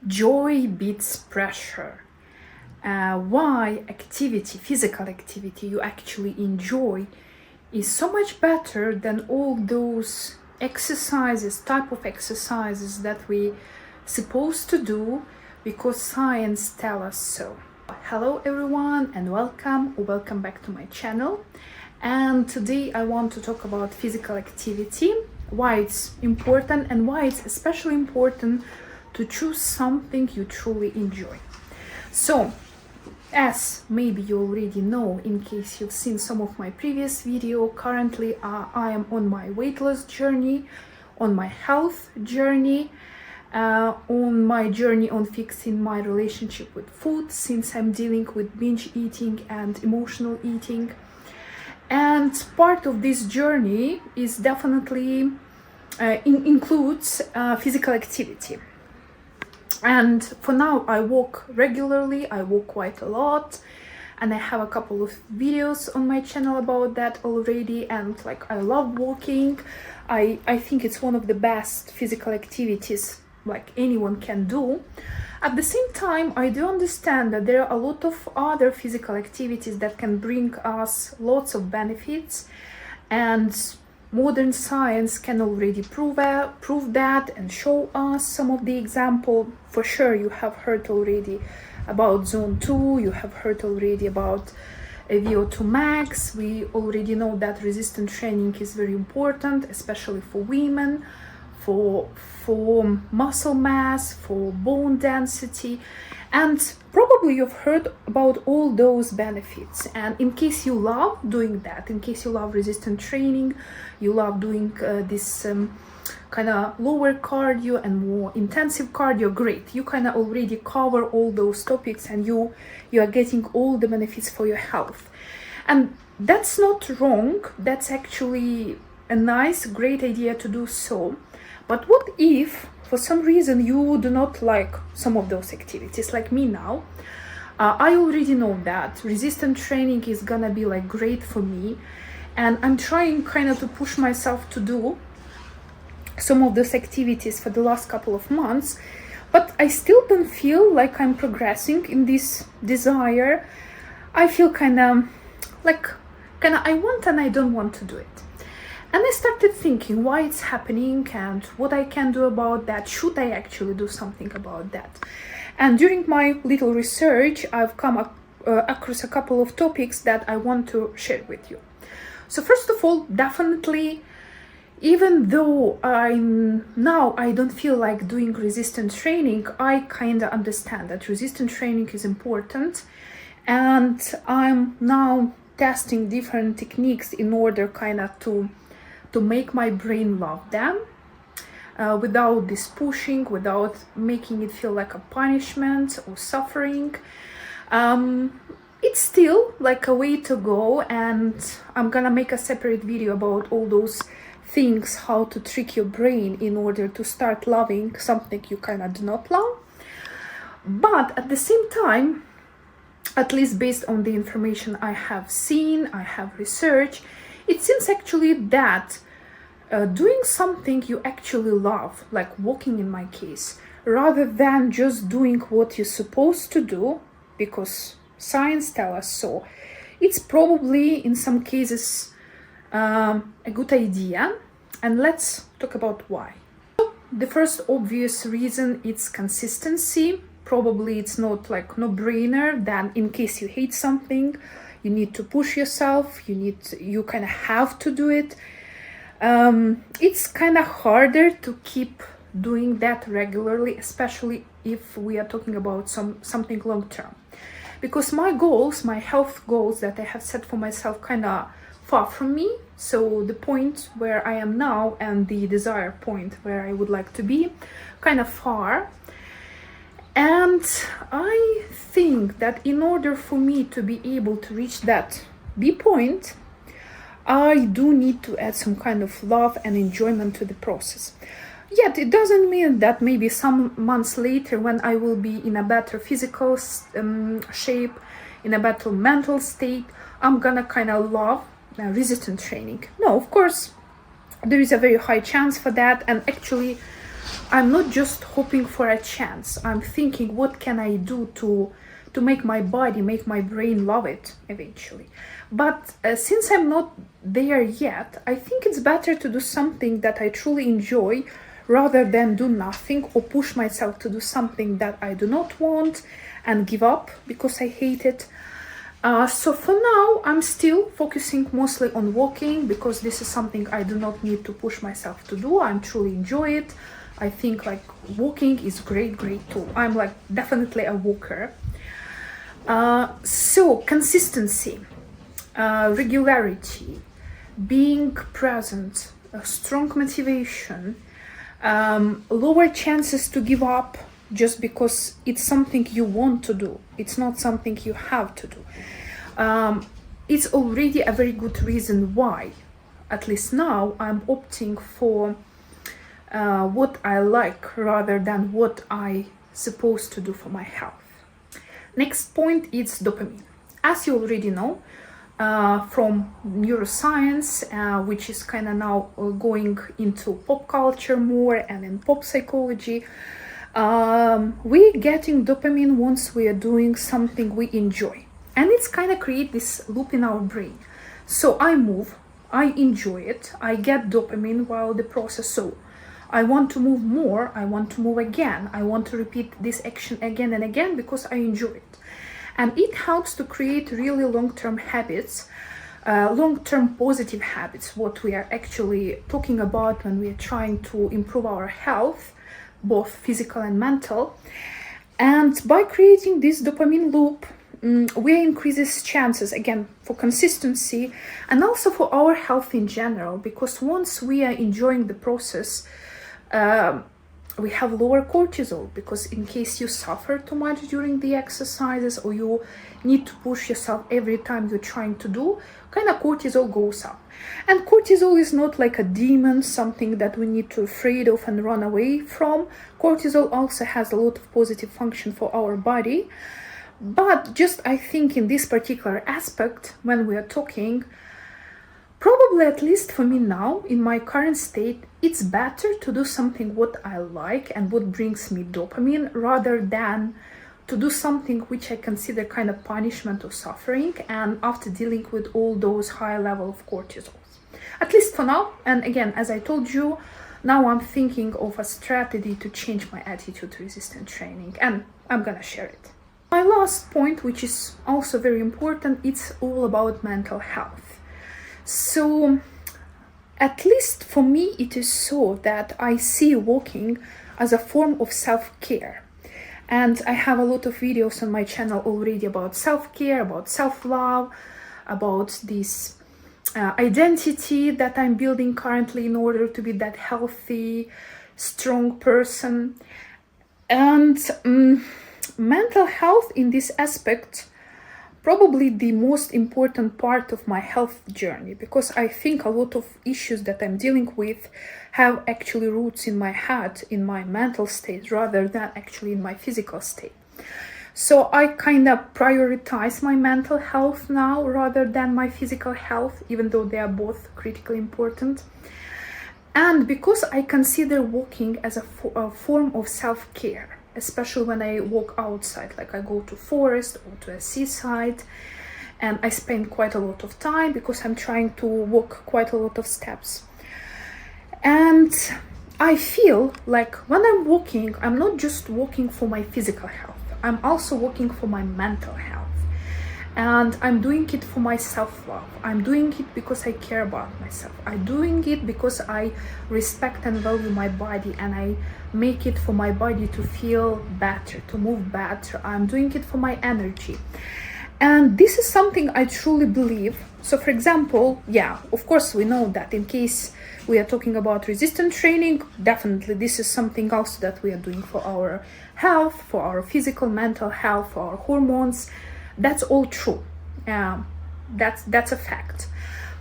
Joy beats pressure. Why activity, physical activity you actually enjoy is so much better than all those exercises, type of exercises that we supposed to do because science tell us so. Hello everyone and welcome back to my channel. And today I want to talk about physical activity, why it's important and why it's especially important to choose something you truly enjoy. So, as maybe you already know, in case you've seen some of my previous video, currently I am on my weight loss journey, on my health journey, on my journey on fixing my relationship with food, since I'm dealing with binge eating and emotional eating. And part of this journey is definitely includes physical activity. And for now I walk regularly, I walk quite a lot, and I have a couple of videos on my channel about that already. And like, I love walking. I think it's one of the best physical activities like anyone can do. At the same time, I do understand that there are a lot of other physical activities that can bring us lots of benefits, and modern science can already prove that and show us some of the example. For sure, you have heard already about zone 2, you have heard already about VO2 max. We already know that resistance training is very important, especially for women, for muscle mass, for bone density, and probably you've heard about all those benefits. And in case you love doing that, in case you love resistance training, you love doing this kind of lower cardio and more intensive cardio, great, you kind of already cover all those topics and you are getting all the benefits for your health. And that's not wrong, that's actually a nice, great idea to do so. But what if for some reason you do not like some of those activities, like me now? I already know that resistance training is gonna be like great for me, and I'm trying kind of to push myself to do some of those activities for the last couple of months, but I still don't feel like I'm progressing in this desire. I feel kind of I want and I don't want to do it. And I started thinking why it's happening and what I can do about that. Should I actually do something about that? And during my little research, I've come across a couple of topics that I want to share with you. So first of all, definitely, even though I don't feel like doing resistance training, I kind of understand that resistance training is important. And I'm now testing different techniques in order kind of to make my brain love them without this pushing, without making it feel like a punishment or suffering. It's still like a way to go, and I'm gonna make a separate video about all those things, how to trick your brain in order to start loving something you kind of do not love. But at the same time, at least based on the information I have seen, I have researched, it seems actually that doing something you actually love, like walking in my case, rather than just doing what you're supposed to do because science tells us so, it's probably in some cases a good idea. And let's talk about why. The first obvious reason is consistency. Probably it's not like no-brainer that in case you hate something, you need to push yourself, you kind of have to do it. It's kind of harder to keep doing that regularly, especially if we are talking about something long-term, because my goals, my health goals that I have set for myself, kind of far from me. So the point where I am now and the desired point where I would like to be, kind of far. And I think that in order for me to be able to reach that B point, I do need to add some kind of love and enjoyment to the process. Yet it doesn't mean that maybe some months later, when I will be in a better physical shape, in a better mental state, I'm gonna kind of love resistance training. No, of course, there is a very high chance for that. And actually, I'm not just hoping for a chance. I'm thinking, what can I do to make my body, make my brain love it eventually. But since I'm not there yet, I think it's better to do something that I truly enjoy rather than do nothing or push myself to do something that I do not want and give up because I hate it. So for now, I'm still focusing mostly on walking because this is something I do not need to push myself to do. I truly enjoy it. I think like walking is great tool. I'm like definitely a walker. So consistency, regularity, being present, strong motivation, lower chances to give up just because it's something you want to do. It's not something you have to do. It's already a very good reason why, at least now, I'm opting for what I like rather than what I supposed to do for my health. Next point is dopamine. As you already know, from neuroscience, which is kind of now going into pop culture more and in pop psychology, we're getting dopamine once we are doing something we enjoy. And it's kind of create this loop in our brain. So I move, I enjoy it, I get dopamine while the process. So I want to move more, I want to move again, I want to repeat this action again and again because I enjoy it. And it helps to create really long-term habits, long-term positive habits, what we are actually talking about when we are trying to improve our health, both physical and mental. And by creating this dopamine loop, we increases chances again for consistency and also for our health in general, because once we are enjoying the process, we have lower cortisol, because in case you suffer too much during the exercises or you need to push yourself every time you're trying to do, kind of cortisol goes up. And cortisol is not like a demon, something that we need to afraid of and run away from. Cortisol also has a lot of positive function for our body. But just I think in this particular aspect, when we are talking, probably at least for me now, in my current state, it's better to do something what I like and what brings me dopamine rather than to do something which I consider kind of punishment or suffering, and after dealing with all those high level of cortisol. At least for now. And again, as I told you, now I'm thinking of a strategy to change my attitude to resistance training, and I'm gonna share it. My last point, which is also very important, it's all about mental health. So at least for me, it is so that I see walking as a form of self-care. And I have a lot of videos on my channel already about self-care, about self-love, about this identity that I'm building currently in order to be that healthy, strong person. And mental health in this aspect, probably the most important part of my health journey, because I think a lot of issues that I'm dealing with have actually roots in my head, in my mental state, rather than actually in my physical state. So I kind of prioritize my mental health now rather than my physical health, even though they are both critically important. And because I consider walking as a form of self-care, especially when I walk outside, like I go to forest or to a seaside, and I spend quite a lot of time because I'm trying to walk quite a lot of steps. And I feel like when I'm walking, I'm not just walking for my physical health, I'm also walking for my mental health. And I'm doing it for my self-love. I'm doing it because I care about myself. I'm doing it because I respect and value my body, and I make it for my body to feel better, to move better. I'm doing it for my energy. And this is something I truly believe. So for example, yeah, of course we know that in case we are talking about resistance training, definitely this is something else that we are doing for our health, for our physical, mental health, for our hormones. That's all true. That's a fact.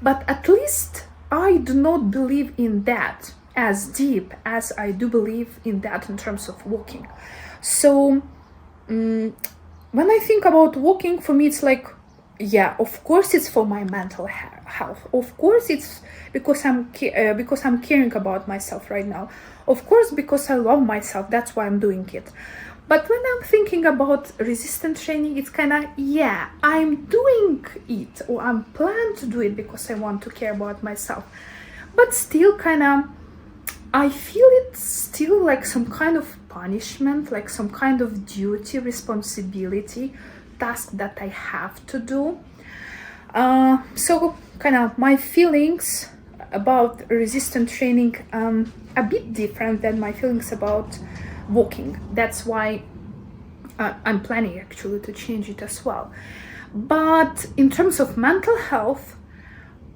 But at least I do not believe in that as deep as I do believe in that in terms of walking. So when I think about walking, for me it's like Yeah, of course it's for my mental health. Of course it's because I'm caring about myself right now. Of course because I love myself, that's why I'm doing it. But when I'm thinking about resistance training, it's kind of, yeah, I'm doing it, or I'm planning to do it because I want to care about myself. But still kind of, I feel it's still like some kind of punishment, like some kind of duty, responsibility, task that I have to do. So kind of my feelings about resistance training a bit different than my feelings about walking. That's why I'm planning actually to change it as well. But in terms of mental health,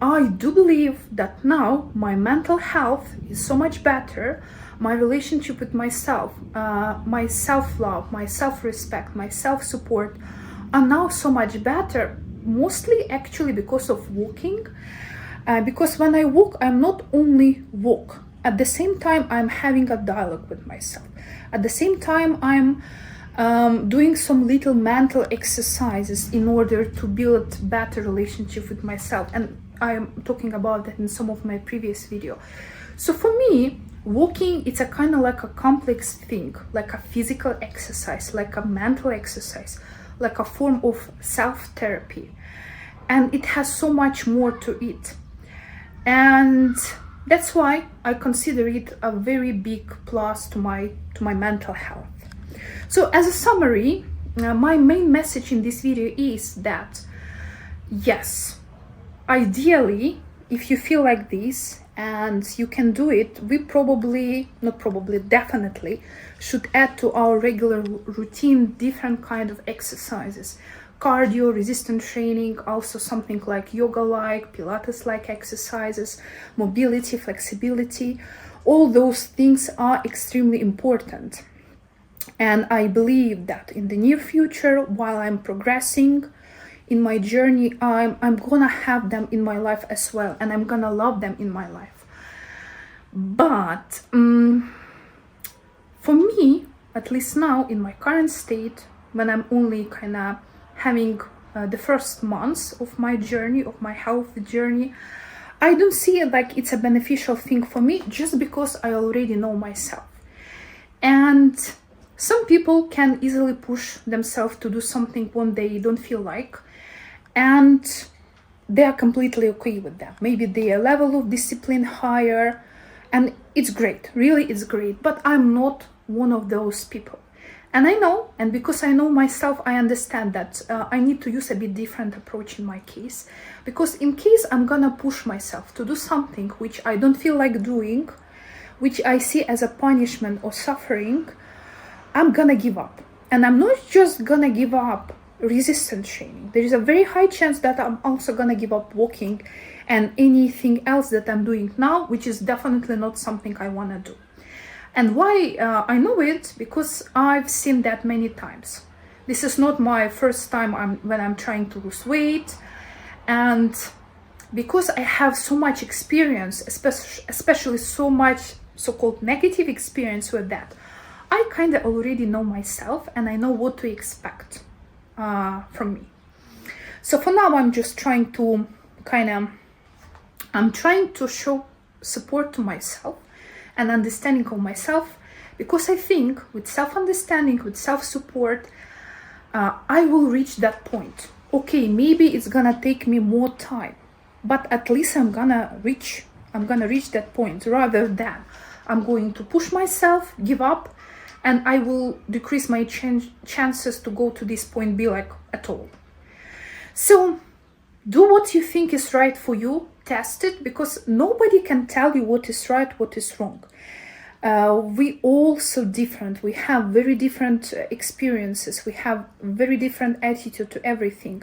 I do believe that now my mental health is so much better. My relationship with myself, my self-love, my self-respect, my self-support are now so much better, mostly actually because of walking. Because when I walk, I'm not only walk. At the same time, I'm having a dialogue with myself. At the same time, I'm doing some little mental exercises in order to build better relationship with myself. And I'm talking about that in some of my previous video. So for me, walking, it's a kind of like a complex thing, like a physical exercise, like a mental exercise, like a form of self-therapy. And it has so much more to it. And that's why I consider it a very big plus to my mental health. So as a summary, my main message in this video is that, yes, ideally, if you feel like this and you can do it, we definitely should add to our regular routine different kind of exercises. Cardio, resistance training, also something like yoga-like, Pilates-like exercises, mobility, flexibility. All those things are extremely important. And I believe that in the near future, while I'm progressing in my journey, I'm gonna have them in my life as well, and I'm gonna love them in my life. But for me, at least now in my current state, when I'm only kind of having the first months of my journey, of my health journey, I don't see it like it's a beneficial thing for me, just because I already know myself. And some people can easily push themselves to do something when they don't feel like, and they are completely okay with that. Maybe their level of discipline higher, and it's great, really it's great. But I'm not one of those people. And I know, and because I know myself, I understand that I need to use a bit different approach in my case. Because in case I'm gonna push myself to do something which I don't feel like doing, which I see as a punishment or suffering, I'm gonna give up. And I'm not just gonna give up resistance training. There is a very high chance that I'm also gonna give up walking and anything else that I'm doing now, which is definitely not something I wanna do. And why I know it? Because I've seen that many times. This is not my first time when I'm trying to lose weight, and because I have so much experience, especially so much so-called negative experience with that, I kind of already know myself and I know what to expect from me. So for now, I'm just trying to I'm trying to show support to myself and understanding of myself, because I think with self-understanding, with self-support, I will reach that point. Okay, maybe it's gonna take me more time, but at least I'm gonna reach that point, rather than I'm going to push myself, give up, and I will decrease my chances to go to this point be like at all. So do what you think is right for you, test it, because nobody can tell you what is right, what is wrong. We all so different. We have very different experiences. We have very different attitude to everything.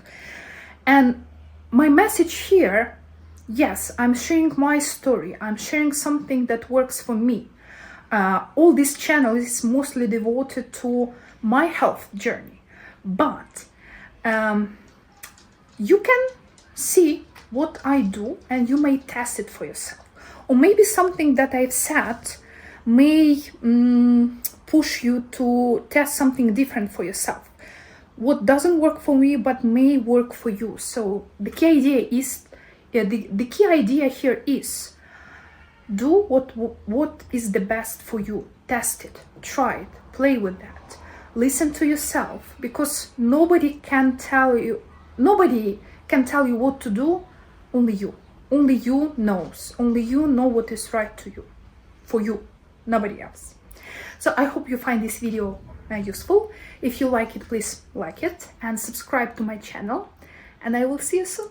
And my message here, yes, I'm sharing my story. I'm sharing something that works for me. All this channel is mostly devoted to my health journey. But you can see what I do and you may test it for yourself. Or maybe something that I've said may push you to test something different for yourself. what doesn't work for me but may work for you. So the key idea is the key idea here is do what is the best for you. Test it, try it, play with that, listen to yourself, because nobody can tell you what to do. Only you knows, only you know what is right to you, for you, nobody else. So I hope you find this video useful. If you like it, please like it and subscribe to my channel, and I will see you soon.